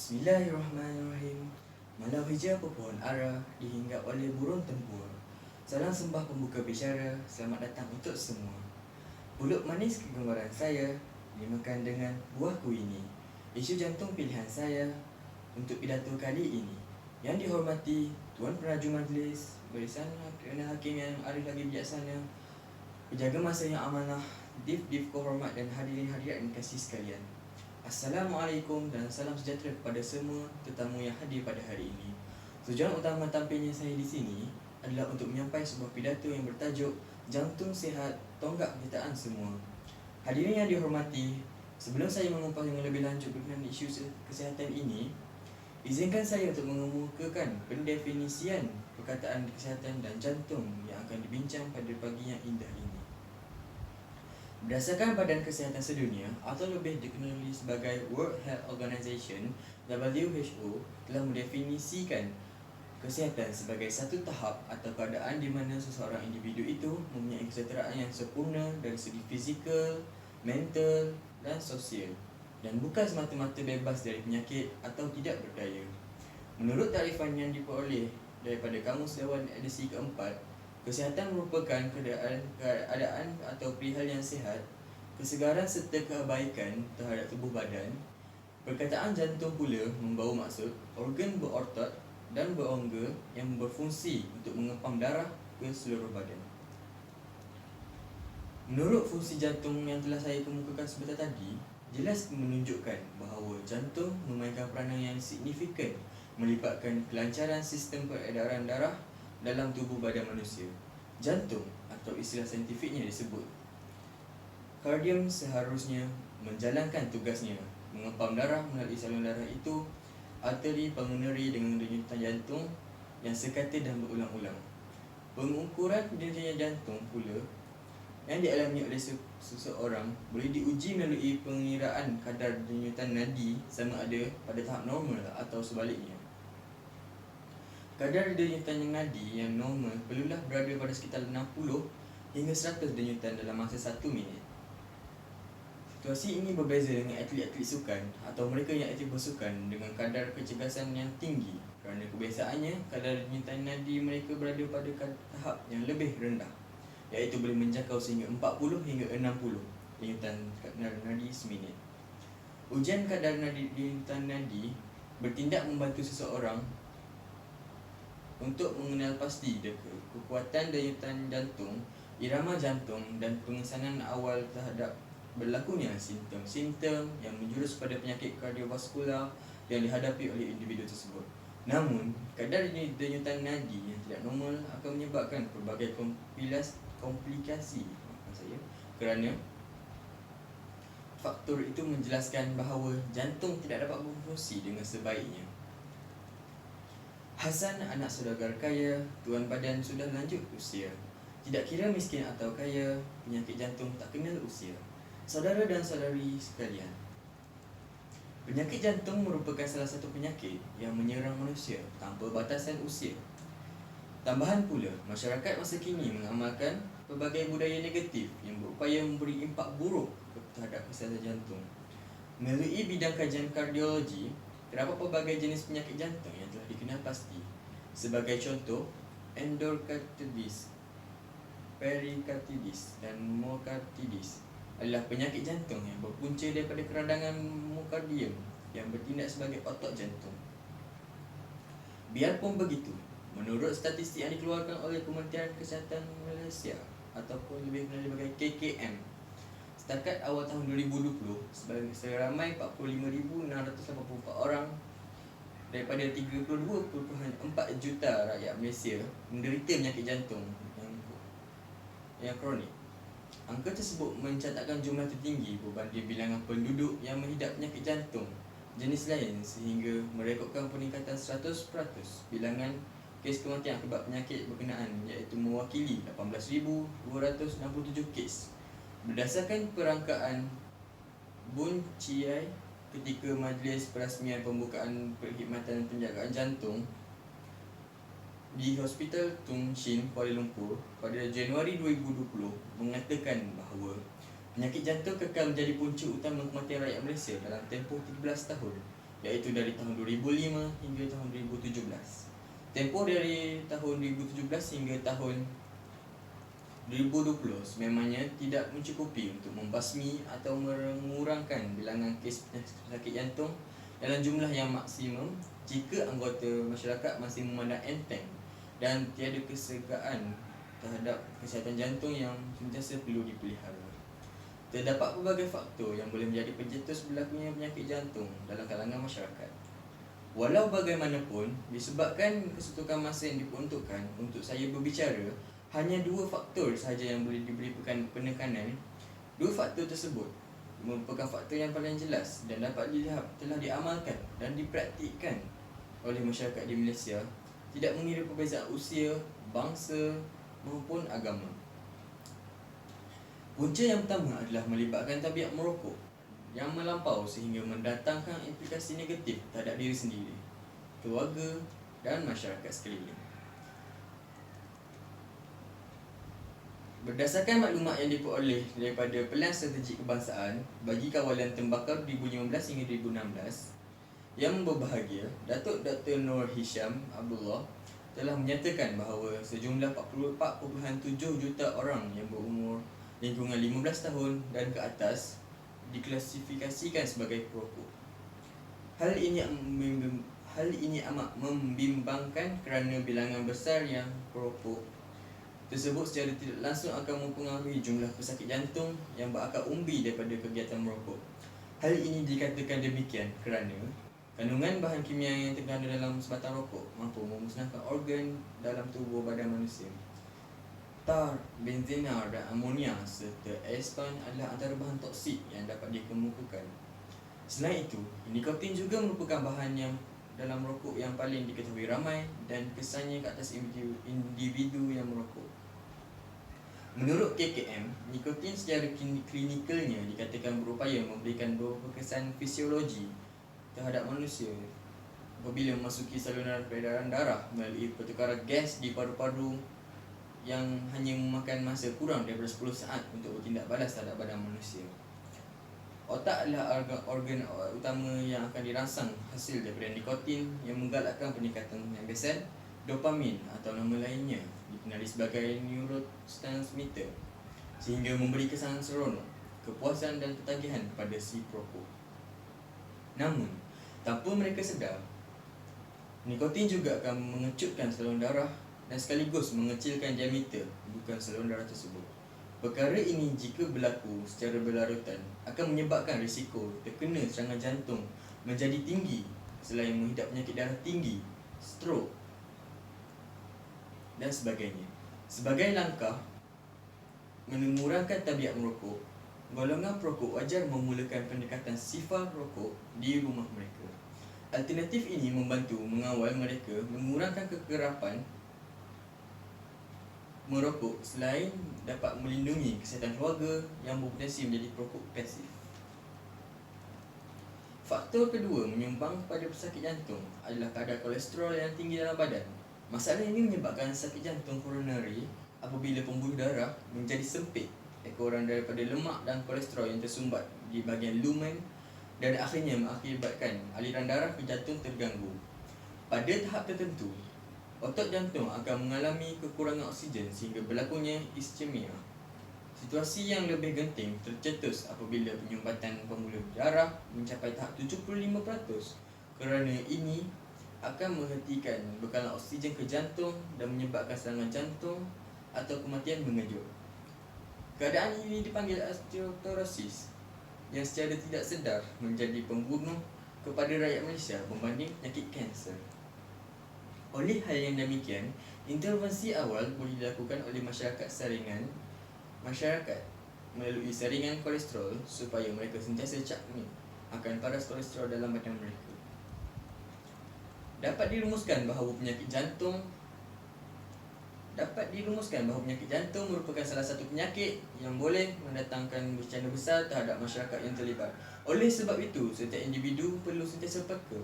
Bismillahirrahmanirrahim. Malau hijau pohon ara dihinggap oleh burung tempur. Salam sembah pembuka bicara, selamat datang untuk semua. Pulut manis kegemaran saya dimakan dengan buahku ini. Isu jantung pilihan saya untuk pidato kali ini. Yang dihormati Tuan Penaju Majlis, Barisan Kerana Hakim yang arif lagi bijaksana, penjaga masa yang amanah, div kehormat dan hadirin hadirat yang kasih sekalian. Assalamualaikum dan salam sejahtera kepada semua tetamu yang hadir pada hari ini. Tujuan utama tampilnya saya di sini adalah untuk menyampaikan sebuah pidato yang bertajuk Jantung Sihat, Tonggak Penyertaan Semua. Hadirin yang dihormati, sebelum saya mengupas dengan lebih lanjut berkenaan isu kesihatan ini, izinkan saya untuk mengemukakan pendefinisian perkataan kesihatan dan jantung yang akan dibincang pada pagi yang indah ini. Berdasarkan Badan Kesihatan Sedunia atau lebih dikenali sebagai World Health Organization (WHO) telah mendefinisikan kesihatan sebagai satu tahap atau keadaan di mana seseorang individu itu mempunyai kesejahteraan yang sempurna dari segi fizikal, mental dan sosial, dan bukan semata-mata bebas dari penyakit atau tidak berdaya. Menurut takrifan yang diperoleh daripada Kamus Dewan edisi keempat, kesihatan merupakan keadaan atau perihal yang sihat, kesegaran serta kebaikan terhadap tubuh badan. Perkataan jantung pula membawa maksud organ berotot dan berongga yang berfungsi untuk mengepam darah ke seluruh badan. Menurut fungsi jantung yang telah saya kemukakan sebentar tadi, jelas menunjukkan bahawa jantung memainkan peranan yang signifikan melibatkan kelancaran sistem peredaran darah dalam tubuh badan manusia. Jantung atau istilah saintifiknya disebut kardium seharusnya menjalankan tugasnya mengepam darah melalui saluran darah itu arteri pulmonary dengan denyutan jantung yang sekata dan berulang-ulang. Pengukuran denyutan jantung pula yang dialami oleh seseorang boleh diuji melalui pengiraan kadar denyutan nadi sama ada pada tahap normal atau sebaliknya. Kadar denyutan yang nadi yang normal perlulah berada pada sekitar 60 hingga 100 denyutan dalam masa 1 minit. Situasi ini berbeza dengan atlet-atlet sukan atau mereka yang aktif bersukan dengan kadar kecergasan yang tinggi kerana kebiasaannya kadar denyutan nadi mereka berada pada tahap yang lebih rendah, iaitu boleh menjangkau sehingga 40 hingga 60 denyutan kadar nadi seminit. Ujian kadar denyutan nadi bertindak membantu seseorang untuk mengenal pasti kekuatan denyutan jantung, irama jantung dan pengesanan awal terhadap berlakunya simptom-simptom yang menjurus pada penyakit kardiovaskular yang dihadapi oleh individu tersebut. Namun, kadar denyutan nadi yang tidak normal akan menyebabkan pelbagai komplikasi kerana faktor itu menjelaskan bahawa jantung tidak dapat berfungsi dengan sebaiknya. Hasan anak saudagar kaya, tuan badan sudah lanjut usia. Tidak kira miskin atau kaya, penyakit jantung tak kenal usia. Saudara dan saudari sekalian, penyakit jantung merupakan salah satu penyakit yang menyerang manusia tanpa batasan usia. Tambahan pula, masyarakat masa kini mengamalkan pelbagai budaya negatif yang berupaya memberi impak buruk terhadap kesihatan jantung. Melalui bidang kajian kardiologi, terdapat pelbagai jenis penyakit jantung yang telah dikenal pasti. Sebagai contoh, endokarditis, perikarditis dan myokarditis adalah penyakit jantung yang berpunca daripada keradangan myokardium yang bertindak sebagai otot jantung. Biarpun begitu, menurut statistik yang dikeluarkan oleh Kementerian Kesihatan Malaysia ataupun lebih dikenali sebagai KKM, setakat awal tahun 2020, seramai 45,684 orang daripada 32.4 juta rakyat Malaysia menderita penyakit jantung yang kronik. Angka tersebut mencatatkan jumlah tertinggi berbanding bilangan penduduk yang mengidap penyakit jantung jenis lain, sehingga merekodkan peningkatan 100% bilangan kes kematian akibat penyakit berkenaan, iaitu mewakili 18,267 kes. Berdasarkan perangkaan Bun Chiai ketika Majlis Perasmian Pembukaan Perkhidmatan Penjagaan Jantung di Hospital Tung Shin, Kuala Lumpur pada Januari 2020 mengatakan bahawa penyakit jantung kekal menjadi punca utama kematian rakyat Malaysia dalam tempoh 13 tahun iaitu dari tahun 2005 hingga tahun 2017. Tempoh dari tahun 2017 hingga tahun 2020 sememangnya tidak mencukupi untuk membasmi atau mengurangkan bilangan kes penyakit jantung dalam jumlah yang maksimum jika anggota masyarakat masih memandang enteng dan tiada kesegaan terhadap kesihatan jantung yang sentiasa perlu dipelihara. Terdapat pelbagai faktor yang boleh menjadi pencetus berlakunya penyakit jantung dalam kalangan masyarakat. Walau bagaimanapun, disebabkan kesetukan masa yang diperuntukkan untuk saya berbicara, hanya dua faktor sahaja yang boleh diberi penekanan. Dua faktor tersebut merupakan faktor yang paling jelas dan dapat dilihat telah diamalkan dan dipraktikkan oleh masyarakat di Malaysia, tidak mengira perbezaan usia, bangsa maupun agama. Punca yang pertama adalah melibatkan tabiat merokok yang melampau sehingga mendatangkan implikasi negatif terhadap diri sendiri, keluarga dan masyarakat sekeliling. Berdasarkan maklumat yang diperoleh daripada Pelan Strategik Kebangsaan bagi Kawalan Tembakau 2015 hingga 2016, Yang berbahagia, Datuk Dr. Nur Hisham Abdullah telah menyatakan bahawa sejumlah 44.7 juta orang yang berumur lingkungan 15 tahun dan ke atas diklasifikasikan sebagai perokok. Hal ini amat membimbangkan kerana bilangan besar yang perokok tersebut secara tidak langsung akan mempengaruhi jumlah pesakit jantung yang berakar umbi daripada kegiatan merokok. Hal ini dikatakan demikian kerana kandungan bahan kimia yang terkandung dalam sebatang rokok mampu memusnahkan organ dalam tubuh badan manusia. Tar, benzena dan amonia serta aspan adalah antara bahan toksik yang dapat dikemukakan. Selain itu, nikotin juga merupakan bahan yang dalam rokok yang paling diketahui ramai dan kesannya ke atas individu yang merokok. Menurut KKM, nikotin secara klinikalnya dikatakan berupaya memberikan beberapa kesan fisiologi terhadap manusia apabila memasuki saluran peredaran darah melalui pertukaran gas di paru-paru yang hanya memakan masa kurang daripada 10 saat untuk bertindak balas terhadap badan manusia. Otak adalah organ utama yang akan dirangsang hasil daripada nikotin yang menggalakkan peningkatan pembebasan dopamin atau nama lainnya dikenali sebagai neurotransmitter sehingga memberi kesan seronok, kepuasan dan ketagihan kepada si perokok. Namun, tanpa mereka sedar, nikotin juga akan mengecutkan saluran darah dan sekaligus mengecilkan diameter bukan saluran darah tersebut. Perkara ini jika berlaku secara berlarutan akan menyebabkan risiko terkena serangan jantung menjadi tinggi selain mengidap penyakit darah tinggi, strok dan sebagainya. Sebagai langkah mengurangkan tabiat merokok, golongan perokok wajar memulakan pendekatan sifar rokok di rumah mereka. Alternatif ini membantu mengawal mereka mengurangkan kekerapan merokok selain dapat melindungi kesihatan keluarga yang berpotensi menjadi perokok pasif. Faktor kedua menyumbang pada pesakit jantung adalah kadar kolesterol yang tinggi dalam badan. Masalah ini menyebabkan sakit jantung koronari apabila pembuluh darah menjadi sempit ekoran daripada lemak dan kolesterol yang tersumbat di bahagian lumen dan akhirnya mengakibatkan aliran darah ke jantung terganggu. Pada tahap tertentu, otot jantung akan mengalami kekurangan oksigen sehingga berlakunya ischemia. Situasi yang lebih genting tercetus apabila penyumbatan pembuluh darah mencapai tahap 75%. Kerana ini akan menghentikan bekalan oksigen ke jantung dan menyebabkan serangan jantung atau kematian mengejut. Keadaan ini dipanggil osteoporosis yang secara tidak sedar menjadi pembunuh kepada rakyat Malaysia berbanding penyakit kanser. Oleh hal yang demikian, intervensi awal boleh dilakukan oleh masyarakat melalui saringan kolesterol supaya mereka sentiasa cakni akan paras kolesterol dalam badan mereka. Dapat dirumuskan bahawa penyakit jantung merupakan salah satu penyakit yang boleh mendatangkan bencana besar terhadap masyarakat yang terlibat. Oleh sebab itu, setiap individu perlu sentiasa peka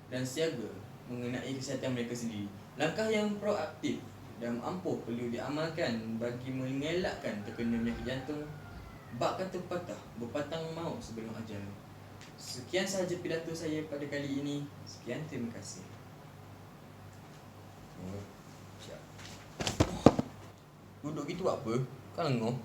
dan siaga mengenai kesihatan mereka sendiri. Langkah yang proaktif dan ampuh perlu diamalkan bagi mengelakkan terkena penyakit jantung. Bak kata pepatah, berpatang maut sebelum ajal. Sekian sahaja pidato saya pada kali ini. Sekian, terima kasih. Siap. Duduk gitu apa? Kan lengah.